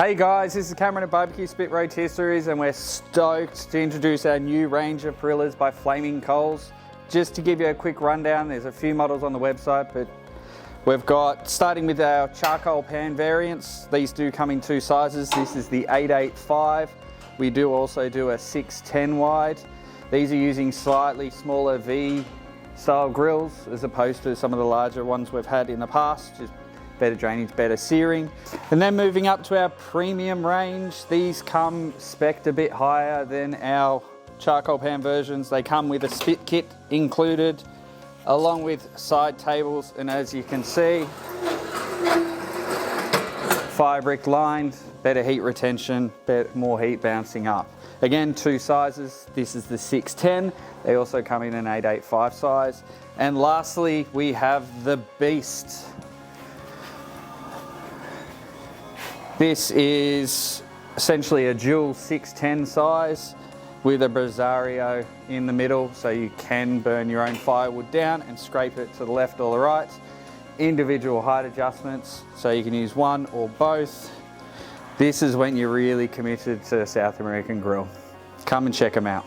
Hey guys, this is Cameron at BBQ Spit Rotisseries and we're stoked to introduce our new range of Parillas by Flaming Coals. Just to give you a quick rundown, there's a few models on the website, but we've got, starting with our charcoal pan variants, these do come in two sizes. This is the 885. We do also do a 610 wide. These are using slightly smaller V style grills as opposed to some of the larger ones we've had in the past. Just better drainage, better searing. And then moving up to our premium range, these come spec'd a bit higher than our charcoal pan versions. They come with a spit kit included, along with side tables, and as you can see, fire brick lined, better heat retention, more heat bouncing up. Again, two sizes. This is the 610. They also come in an 885 size. And lastly, we have the Beast. This is essentially a dual 610 size with a Brasero in the middle, so you can burn your own firewood down and scrape it to the left or the right. Individual height adjustments, so you can use one or both. This is when you're really committed to South American grill. Come and check them out.